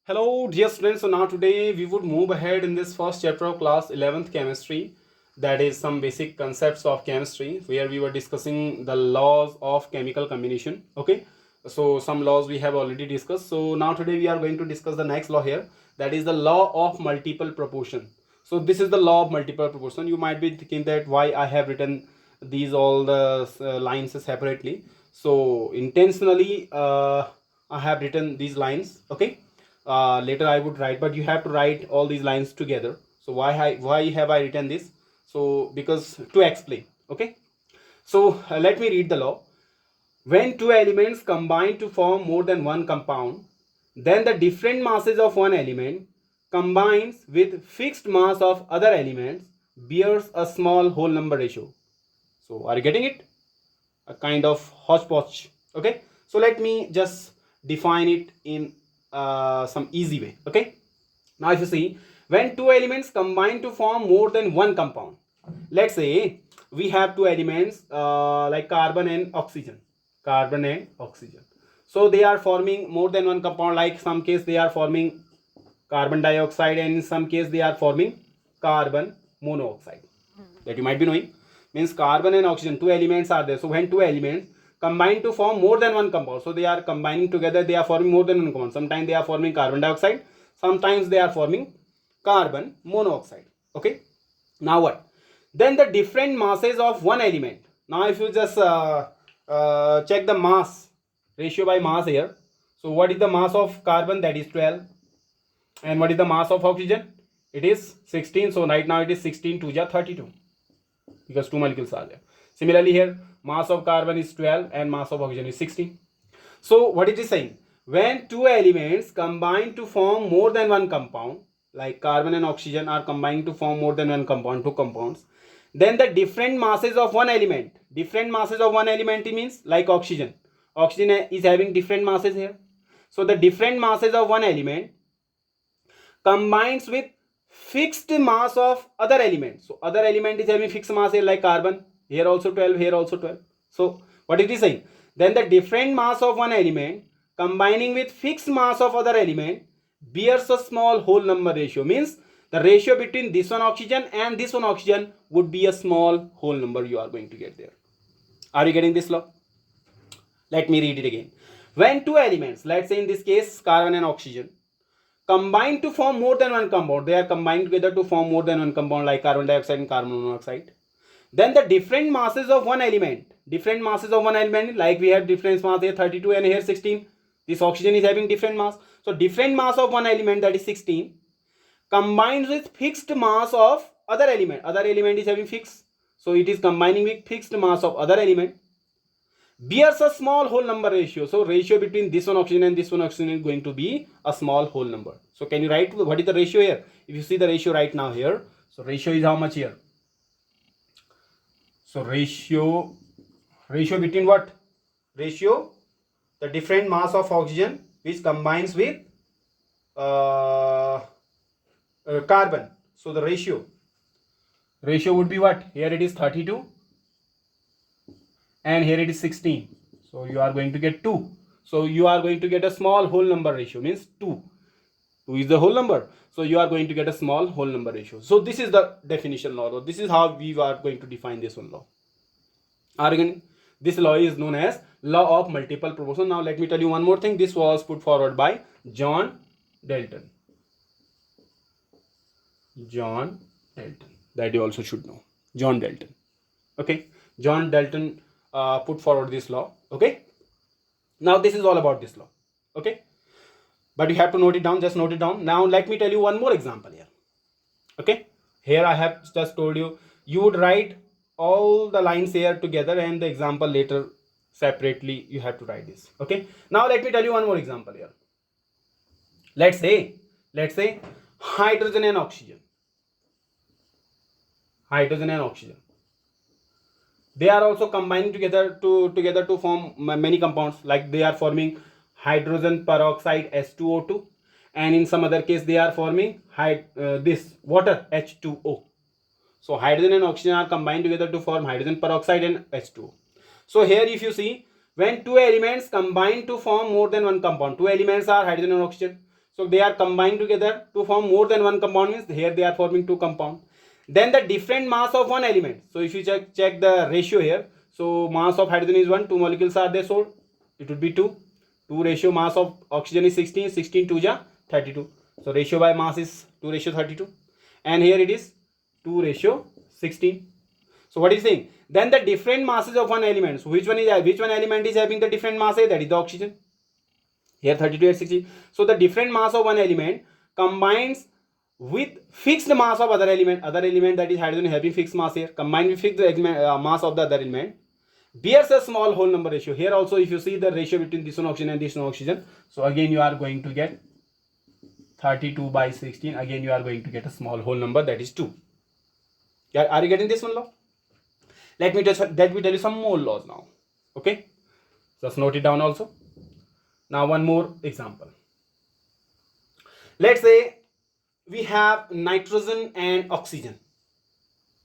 Hello dear students, so now today we would move ahead in this first chapter of class 11th chemistry, that is some basic concepts of chemistry, where we were discussing the laws of chemical combination. Okay, so some laws we have already discussed. So now today we are going to discuss the next law here, that is the law of multiple proportion. So this is the law of multiple proportion. You might be thinking that why I have written these all the lines separately. So intentionally I have written these lines. Okay, later I would write, but you have to write all these lines together. So why have I written this? So because to explain. Okay, so let me read the law. When two elements combine to form more than one compound, then the different masses of one element combines with fixed mass of other elements bears a small whole number ratio. So are you getting it? A kind of hodgepodge. Okay, so let me just define it in some easy way. Okay, now if you see, when two elements combine to form more than one compound, let's say we have two elements like carbon and oxygen. So they are forming more than one compound, like some case they are forming carbon dioxide, and in some case they are forming carbon monoxide, that you might be knowing. Means carbon and oxygen, two elements are there. So when two elements combine to form more than one compound, so they are combining together, they are forming more than one compound. Sometimes they are forming carbon dioxide, sometimes they are forming carbon monoxide. Okay, now what? Then the different masses of one element. Now if you just check the mass ratio by mass here. So what is the mass of carbon? That is 12. And what is the mass of oxygen? It is 16. So right now it is 16 to 32, because two molecules are there. Similarly here, mass of carbon is 12 and mass of oxygen is 16. So what it is saying, when two elements combine to form more than one compound, like carbon and oxygen are combining to form more than one compound, two compounds, then the different masses of one element, means like oxygen is having different masses here. So the different masses of one element combines with fixed mass of other element. So other element is having fixed mass here, like carbon, here also 12, here also 12. So what it is saying, then the different mass of one element combining with fixed mass of other element bears a small whole number ratio. Means the ratio between this one oxygen and this one oxygen would be a small whole number you are going to get there. Are you getting this law? Let me read it again. When two elements, let's say in this case carbon and oxygen, combine to form more than one compound, they are combining together to form more than one compound, like carbon dioxide and carbon monoxide, then the different masses of one element, like we have different mass here 32 and here 16, this oxygen is having different mass. So different mass of one element, that is 16, combines with fixed mass of other element is having fixed, so it is combining with fixed mass of other element, bears a small whole number ratio. So ratio between this one oxygen and this one oxygen is going to be a small whole number. So can you write what is the ratio here? If you see the ratio right now here, so ratio is how much here? So ratio between what? Ratio, the different mass of oxygen which combines with carbon. So the ratio would be what? Here it is 32 and here it is 16. So you are going to get 2. So you are going to get a small whole number ratio, means 2. 2 is the whole number. So you are going to get a small whole number ratio. So this is the definition law. This is how we are going to define this one law. Again, this law is known as law of multiple proportion. Now let me tell you one more thing. This was put forward by John Dalton. That you also should know. John Dalton. Okay. John Dalton put forward this law. Okay. Now this is all about this law. Okay. But you have to note it down. Just note it down. Now let me tell you one more example here. Okay. Here I have just told you, you would write all the lines here together and the example later separately you have to write this. Okay. Now let me tell you one more example here. Let's say hydrogen and oxygen. They are also combining together to form many compounds, like they are forming hydrogen peroxide H2O2, and in some other case they are forming this water H2O. So hydrogen and oxygen are combined together to form hydrogen peroxide and H2O. So here if you see, when two elements combine to form more than one compound, two elements are hydrogen and oxygen, So they are combined together to form more than one compound, means here they are forming two compound. Then the different mass of one element. So if you check the ratio here, so mass of hydrogen is 1, 2 molecules are there, so it would be 2. 2 ratio mass of oxygen is 16, 16 2 ja 32. So ratio by mass is 2 ratio 32. And here it is 2 ratio 16. So what is saying? Then the different masses of one element. So which one element is having the different mass? That is the oxygen. Here 32 and 60. So the different mass of one element combines with fixed mass of other element. Other element, that is hydrogen, having fixed mass here. Combined with fixed mass of the other element bears a small whole number ratio. Here also, if you see the ratio between this one oxygen and this one oxygen, so again you are going to get 32 by 16. Again you are going to get a small whole number, that is 2. Yeah, are you getting this one law? Let me tell you some more laws now. Okay, just note it down also. Now one more example. Let's say we have nitrogen and oxygen.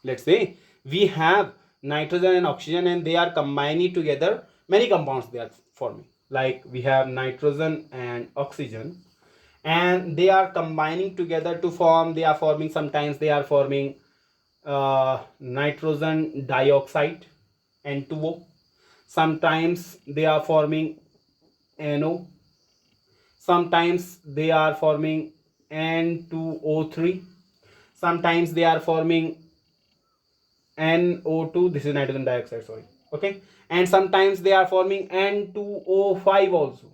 Let's say we have nitrogen and oxygen and they are combining together. Many compounds they are forming. Like we have nitrogen and oxygen and they are combining together to form, sometimes they are forming nitrogen dioxide, N2O. Sometimes they are forming NO. Sometimes they are forming N2O3. Sometimes they are forming NO2. This is nitrogen dioxide, sorry. Okay. And sometimes they are forming N2O5 also.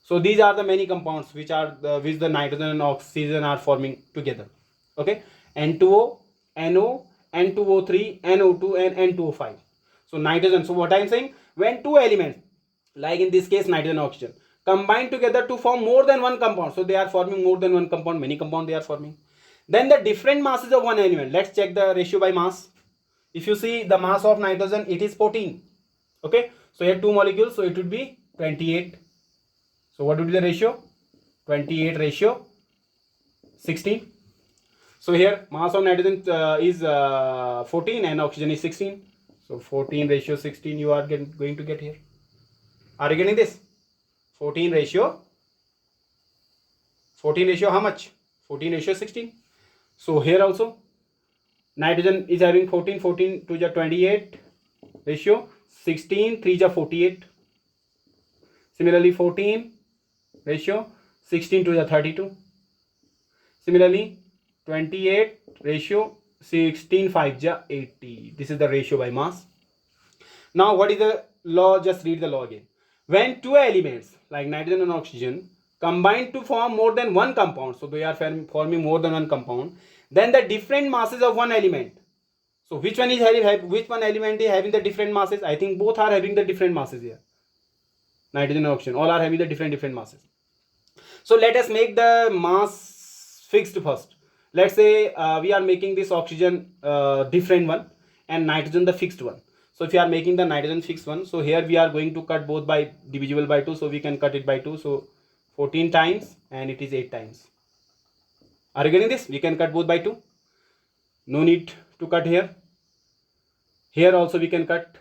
So these are the many compounds which the nitrogen and oxygen are forming together. Okay. N2O, NO, N2O3, NO2 and N2O5. So nitrogen. So what I am saying, when two elements, like in this case nitrogen and oxygen, combine together to form more than one compound. So they are forming more than one compound, many compounds they are forming. Then the different masses of one element. Let's check the ratio by mass. If you see the mass of nitrogen, it is 14. Okay. So here 2 molecules, so it would be 28. So what would be the ratio? 28 ratio 16. So here mass of nitrogen is 14 and oxygen is 16. So 14 ratio 16 you are going to get here. Are you getting this? 14 ratio how much? 14 ratio 16. So here also nitrogen is having 14 to the 28 ratio, 16 3 to 48. Similarly 14 ratio 16 to the 32. Similarly 28 ratio 16 5 to 80. This is the ratio by mass. Now what is the law? Just read the law again. When two elements like nitrogen and oxygen combine to form more than one compound, so they are forming more than one compound, then the different masses of one element. So which one element is having the different masses? I think both are having the different masses here. Nitrogen and oxygen, all are having the different masses. So let us make the mass fixed first. Let's say we are making this oxygen different one and nitrogen the fixed one. So if you are making the nitrogen fixed one, so here we are going to cut both by divisible by 2. So we can cut it by 2. So 14 times and it is 8 times. Are you getting this? We can cut both by 2. No need to cut here. Here also we can cut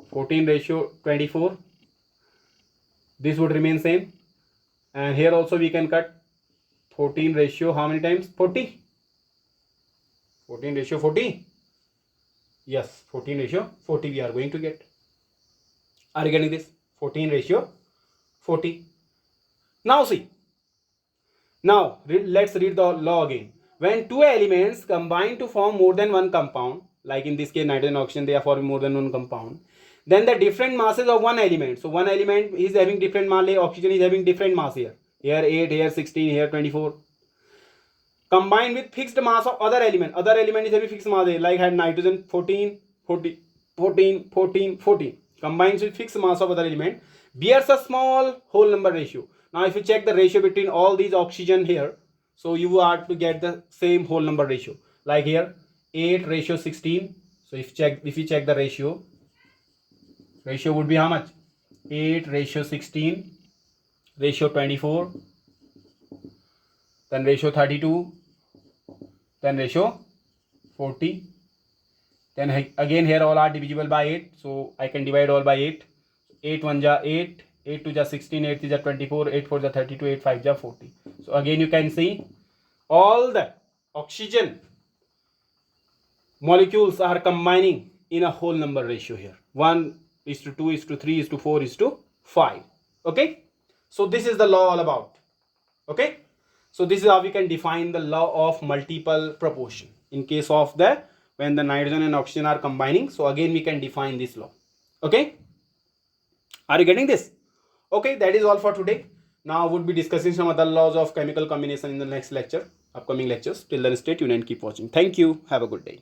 14 ratio 24. This would remain same. And here also we can cut 14 ratio how many times? 40. 14 ratio 40. Yes, 14 ratio 40 we are going to get. Are you getting this? 14 ratio 40. Now see. Now let's read the law again. When two elements combine to form more than one compound, like in this case nitrogen and oxygen, they are forming more than one compound, then the different masses of one element. So one element is having different mass. Oxygen is having different mass here. Here 8, here 16, here 24. Combined with fixed mass of other element. Other element is having fixed mass here, like had nitrogen 14, 40, 14, 14, 14. Combines with fixed mass of other element, bears a small whole number ratio. Now if you check the ratio between all these oxygen here, so you are to get the same whole number ratio. Like here 8 ratio 16. So if you check the ratio would be how much? 8 ratio 16, ratio 24, then ratio 32, then ratio 40. Then again here all are divisible by 8. So I can divide all by 8. 8 1 ja 8, 8 2 is 16, 8 3 is 24, 8 4 is 32, 8 5 is 40. So again you can see all the oxygen molecules are combining in a whole number ratio here. 1:2:3:4:5. Okay. So this is the law all about. Okay. So this is how we can define the law of multiple proportion in case of when the nitrogen and oxygen are combining. So again we can define this law. Okay. Are you getting this? Okay, that is all for today. Now I would be discussing some other laws of chemical combination in the next lecture, upcoming lectures. Till then, stay tuned and keep watching. Thank you. Have a good day.